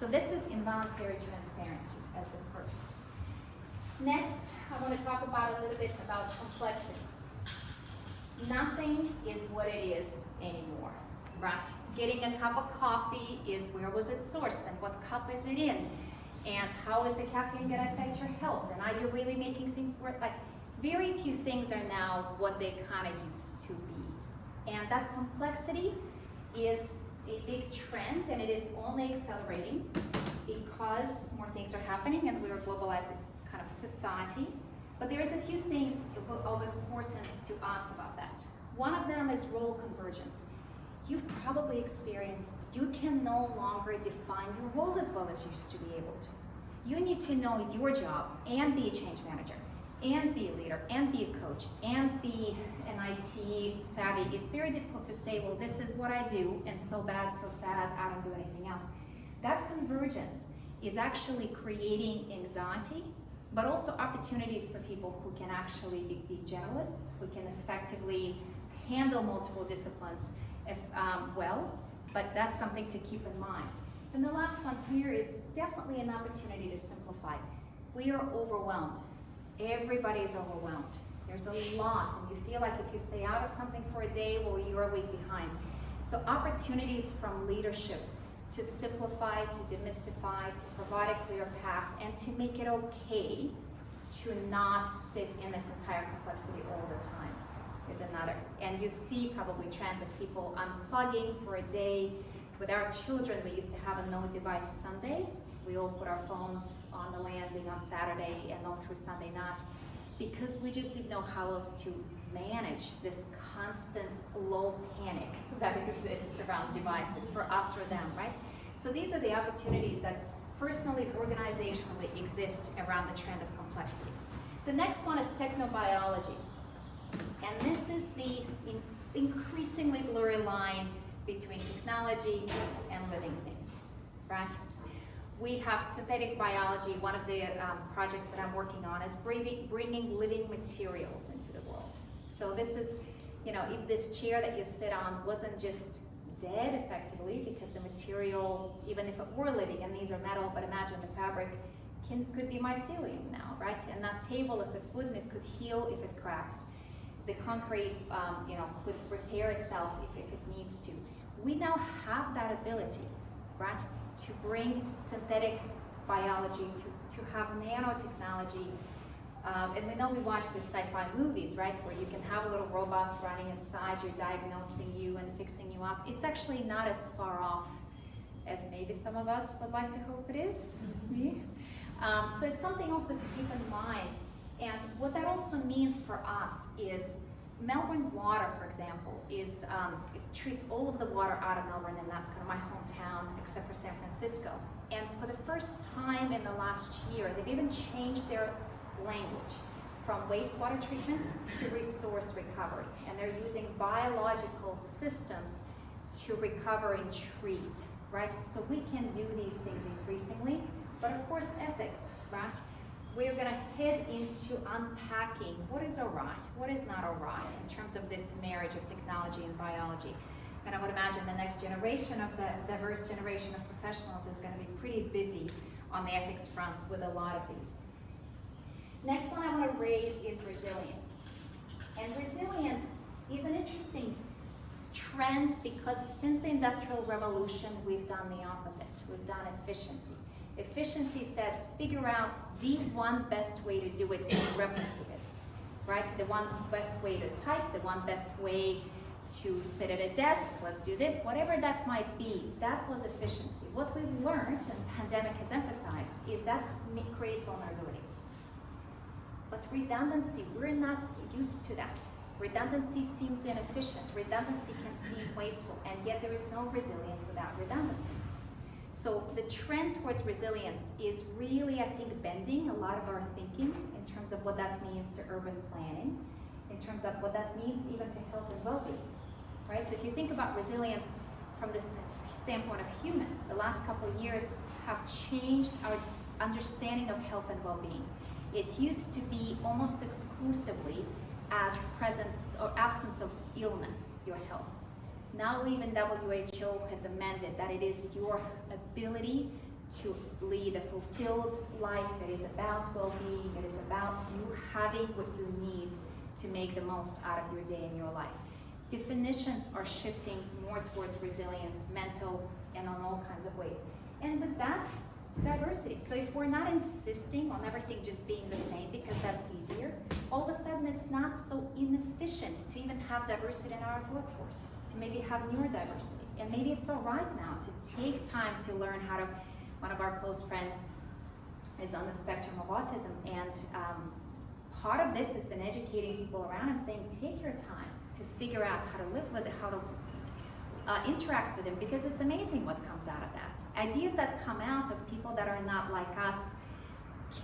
So this is involuntary transparency as the first. Next, I want to talk about a little bit about complexity. Nothing is what it is anymore, right? Getting a cup of coffee is where was it sourced and what cup is it in? And how is the caffeine going to affect your health? And are you really making things work? Like, very few things are now what they kind of used to be. And that complexity is a big trend, and it is only accelerating because more things are happening and we are globalized kind of society. But there is a few things of importance to us about that. One of them is role convergence. You've probably experienced, you can no longer define your role as well as you used to be able to. You need to know your job and be a change manager, and be a leader, and be a coach, and be an IT savvy. It's very difficult to say, well, this is what I do, and so bad, so sad, I don't do anything else. That convergence is actually creating anxiety, but also opportunities for people who can actually be generalists, who can effectively handle multiple disciplines well, but that's something to keep in mind. And the last one here is definitely an opportunity to simplify. We are overwhelmed. Everybody is overwhelmed. There's a lot, and you feel like if you stay out of something for a day, well, you're a week behind. So opportunities from leadership to simplify, to demystify, to provide a clear path, and to make it okay to not sit in this entire complexity all the time is another. And you see probably trends of people unplugging for a day. With our children, we used to have a no device Sunday. We all put our phones on the landing on Saturday and all through Sunday night because we just didn't know how else to manage this constant low panic that exists around devices for us or them, right? So these are the opportunities that personally, organizationally exist around the trend of complexity. The next one is technobiology. And this is the increasingly blurry line between technology and living things, right? We have synthetic biology. One of the projects that I'm working on is bringing living materials into the world. So this is, you know, if this chair that you sit on wasn't just dead effectively because the material, even if it were living, and these are metal, but imagine the fabric could be mycelium now, right? And that table, if it's wooden, it could heal if it cracks. The concrete, you know, could repair itself if it needs to. We now have that ability, right, to bring synthetic biology, to have nanotechnology. And we know we watch the sci-fi movies, right, where you can have little robots running inside you, diagnosing you and fixing you up. It's actually not as far off as maybe some of us would like to hope it is. So it's something also to keep in mind. And what that also means for us is Melbourne Water, for example, is it treats all of the water out of Melbourne, and that's kind of my hometown, except for San Francisco. And for the first time in the last year, they've even changed their language from wastewater treatment to resource recovery. And they're using biological systems to recover and treat, right? So we can do these things increasingly, but of course ethics, right? We're going to head into unpacking what is all right, what is not all right in terms of this marriage of technology and biology. And I would imagine the next generation of the diverse generation of professionals is going to be pretty busy on the ethics front with a lot of these. Next one I want to raise is resilience. And resilience is an interesting trend because since the Industrial Revolution, we've done the opposite. We've done efficiency. Efficiency says figure out the one best way to do it and replicate it, right? The one best way to type, the one best way to sit at a desk, let's do this, whatever that might be, that was efficiency. What we've learned, and the pandemic has emphasized, is that creates vulnerability. But redundancy, we're not used to that. Redundancy seems inefficient. Redundancy can seem wasteful, and yet there is no resilience without redundancy. So the trend towards resilience is really, I think, bending a lot of our thinking in terms of what that means to urban planning, in terms of what that means even to health and well-being, right? So if you think about resilience from this standpoint of humans, the last couple of years have changed our understanding of health and well-being. It used to be almost exclusively as presence or absence of illness, your health. Now even WHO has amended that it is your ability to lead a fulfilled life. It is about well-being. It is about you having what you need to make the most out of your day and your life. Definitions are shifting more towards resilience, mental, and on all kinds of ways. And with that, diversity. So if we're not insisting on everything just being the same because that's easier, all of a sudden it's not so inefficient to even have diversity in our workforce, to maybe have neurodiversity. And maybe it's all right now to take time to learn how to, one of our close friends is on the spectrum of autism, and part of this has been educating people around him, saying take your time to figure out how to live with it, how to interact with him, because it's amazing what comes out of that. Ideas that come out of people that are not like us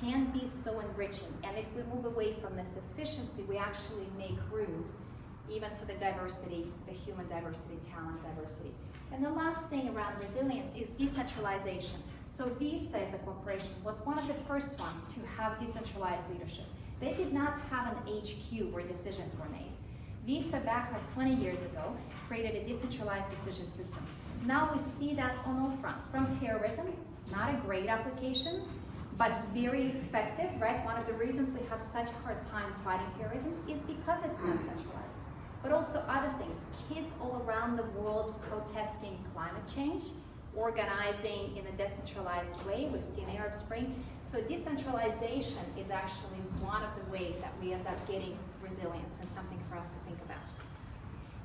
can be so enriching, and if we move away from this efficiency, we actually make room even for the diversity, the human diversity, talent diversity. And the last thing around resilience is decentralization. So Visa as a corporation was one of the first ones to have decentralized leadership. They did not have an HQ where decisions were made. Visa back like 20 years ago created a decentralized decision system. Now we see that on all fronts, from terrorism, not a great application, but very effective, right? One of the reasons we have such a hard time fighting terrorism is because it's not centralized. But also other things, kids all around the world protesting climate change, organizing in a decentralized way. We've seen Arab Spring. So decentralization is actually one of the ways that we end up getting resilience, and something for us to think about.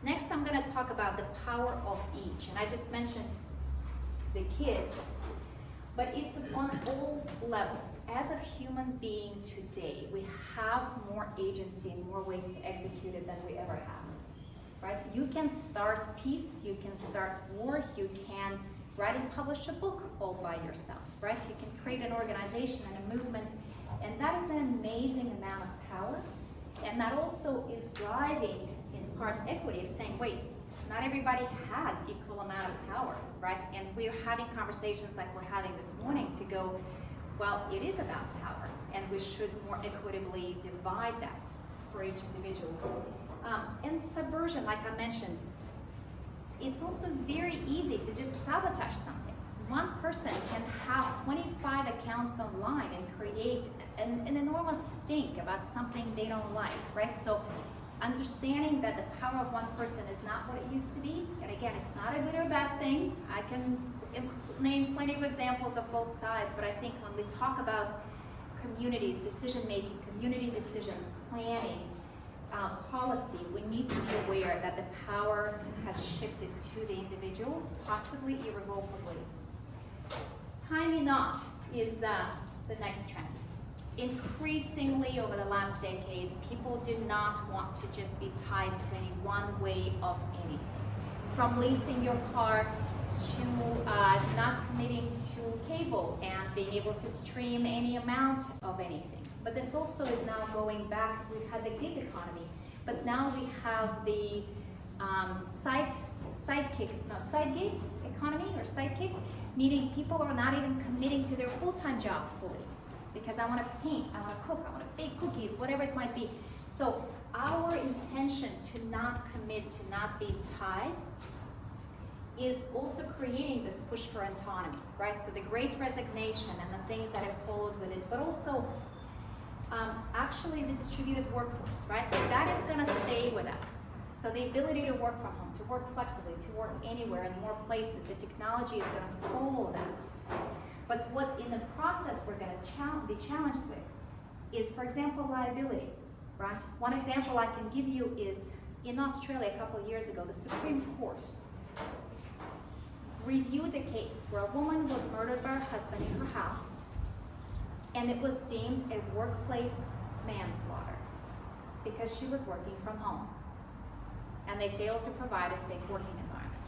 Next, I'm going to talk about the power of each. And I just mentioned the kids, but it's on all levels. As a human being today, we have more agency and more ways to execute it than we ever have, right? You can start peace, you can start war, you can write and publish a book all by yourself, right? You can create an organization and a movement, and that is an amazing amount of power. And that also is driving, in part, equity, of saying, wait, not everybody had equal amount of power, right? And we're having conversations like we're having this morning to go, well, it is about power, and we should more equitably divide that for each individual. And subversion, like I mentioned, it's also very easy to just sabotage something. One person can have 25 accounts online and create an enormous stink about something they don't like, right? So understanding that the power of one person is not what it used to be, and again, it's not a good or bad thing. I can name plenty of examples of both sides, but I think when we talk about communities, decision-making, community decisions, planning, policy, we need to be aware that the power has shifted to the individual, possibly irrevocably. Timing not is the next trend. Increasingly over the last decade, people do not want to just be tied to any one way of anything. From leasing your car to not committing to cable and being able to stream any amount of anything. But this also is now going back. We've had the gig economy, but now we have the side gig economy, or sidekick, meaning people are not even committing to their full-time job fully. Because I want to paint, I want to cook, I want to bake cookies, whatever it might be. So our intention to not commit, to not be tied, is also creating this push for autonomy, right? So the Great Resignation and the things that have followed with it, but also actually the distributed workforce, right? So that is going to stay with us. So the ability to work from home, to work flexibly, to work anywhere in more places, the technology is going to follow that. But what in the process we're going to be challenged with is, for example, liability, right? One example I can give you is in Australia a couple of years ago, the Supreme Court reviewed a case where a woman was murdered by her husband in her house, and it was deemed a workplace manslaughter because she was working from home, and they failed to provide a safe working environment.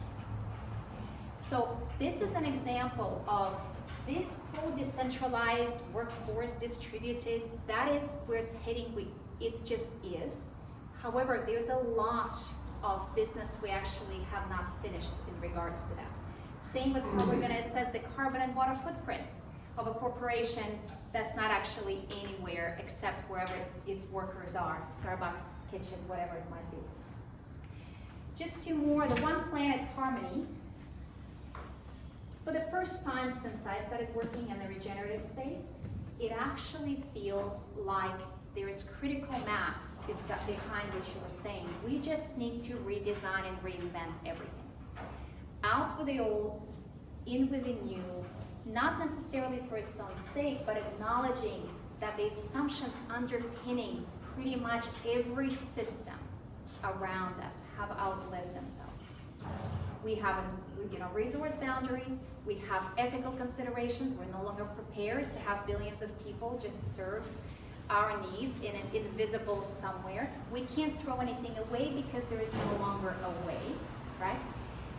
So this is an example of this whole decentralized workforce, distributed, that is where it's heading. It just is. However, there's a lot of business we actually have not finished in regards to that. Same with how we're going to assess the carbon and water footprints of a corporation that's not actually anywhere except wherever its workers are, Starbucks, kitchen, whatever it might be. Just two more, the One Planet Harmony. For the first time since I started working in the regenerative space, it actually feels like there is critical mass behind what you were saying. We just need to redesign and reinvent everything. Out with the old, in with the new, not necessarily for its own sake, but acknowledging that the assumptions underpinning pretty much every system around us have outlived themselves. We have resource boundaries, we have ethical considerations, we're no longer prepared to have billions of people just serve our needs in an invisible somewhere. We can't throw anything away because there is no longer a way, right?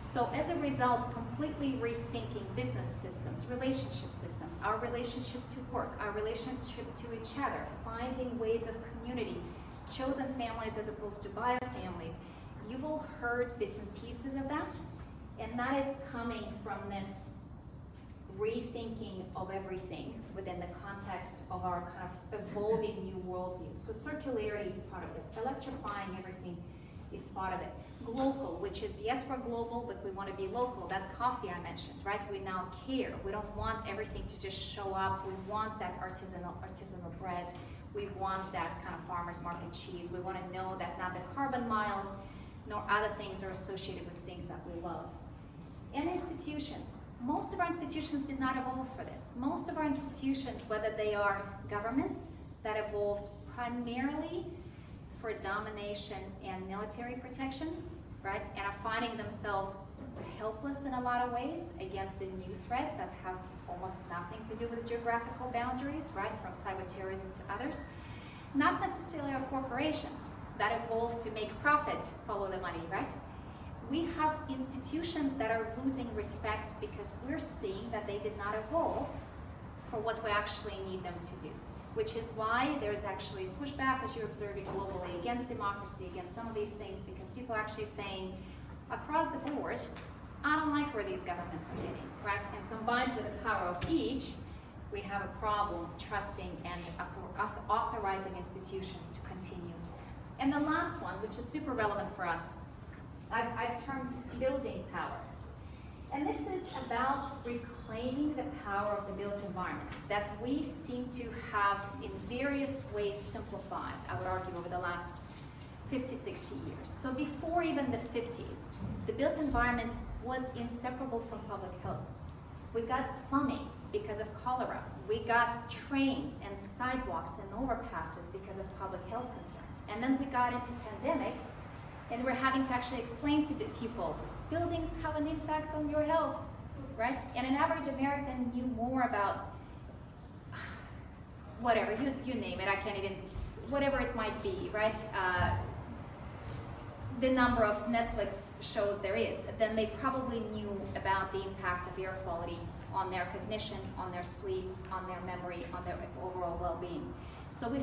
So as a result, completely rethinking business systems, relationship systems, our relationship to work, our relationship to each other, finding ways of community, chosen families as opposed to bio families. You've all heard bits and pieces of that, and that is coming from this rethinking of everything within the context of our kind of evolving new worldview. So circularity is part of it. Electrifying everything is part of it. Global, which is, yes, we're global, but we want to be local. That coffee I mentioned, right? We now care. We don't want everything to just show up. We want that artisanal bread. We want that kind of farmer's market cheese. We want to know that not the carbon miles nor other things are associated with things that we love. And institutions. Most of our institutions did not evolve for this. Most of our institutions, whether they are governments that evolved primarily for domination and military protection, right, and are finding themselves helpless in a lot of ways against the new threats that have almost nothing to do with geographical boundaries, right, from cyber terrorism to others. Not necessarily our corporations that evolved to make profit follow the money, right? We have institutions that are losing respect because we're seeing that they did not evolve for what we actually need them to do, which is why there's actually pushback, as you're observing globally, against democracy, against some of these things, because people are actually saying, across the board, I don't like where these governments are getting, right? And combined with the power of each, we have a problem trusting and authorizing institutions to continue. And the last one, which is super relevant for us, I've termed building power. And this is about reclaiming the power of the built environment that we seem to have in various ways simplified, I would argue, over the last 50, 60 years. So before even the 50s, the built environment was inseparable from public health. We got plumbing because of cholera. We got trains and sidewalks and overpasses because of public health concerns. And then we got into pandemic, and we're having to actually explain to the people, buildings have an impact on your health, right? And an average American knew more about whatever, you name it, I can't even, whatever it might be, right? The number of Netflix shows there is, then they probably knew about the impact of air quality on their cognition, on their sleep, on their memory, on their overall well-being. So we're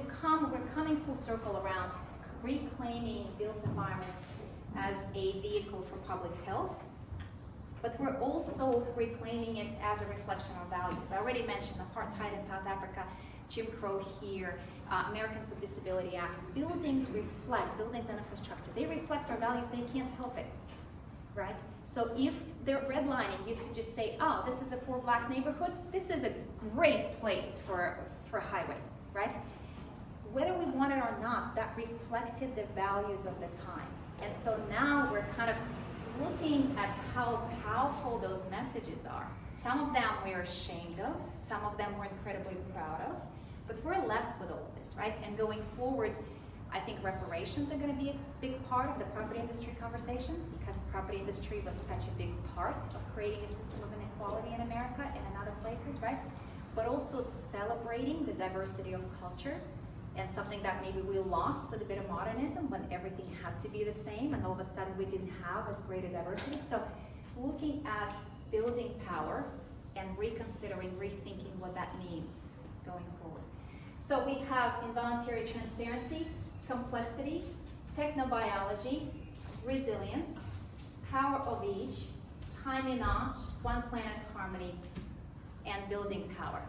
coming full circle around reclaiming built environment as a vehicle for public health, but we're also reclaiming it as a reflection of values. I already mentioned Apartheid in South Africa, Jim Crow here, Americans with Disability Act. Buildings and infrastructure, they reflect our values, they can't help it, right? So if their redlining used to just say, oh, this is a poor black neighborhood, this is a great place for a highway, right? Whether we want it or not, that reflected the values of the time. And so now we're kind of looking at how powerful those messages are. Some of them we're ashamed of, some of them we're incredibly proud of, but we're left with all of this, right? And going forward, I think reparations are going to be a big part of the property industry conversation, because property industry was such a big part of creating a system of inequality in America and in other places, right? But also celebrating the diversity of culture, and something that maybe we lost with a bit of modernism when everything had to be the same and all of a sudden we didn't have as great a diversity. So looking at building power and reconsidering, rethinking what that means going forward. So we have involuntary transparency, complexity, technobiology, resilience, power of each, time in us, one planet harmony, and building power.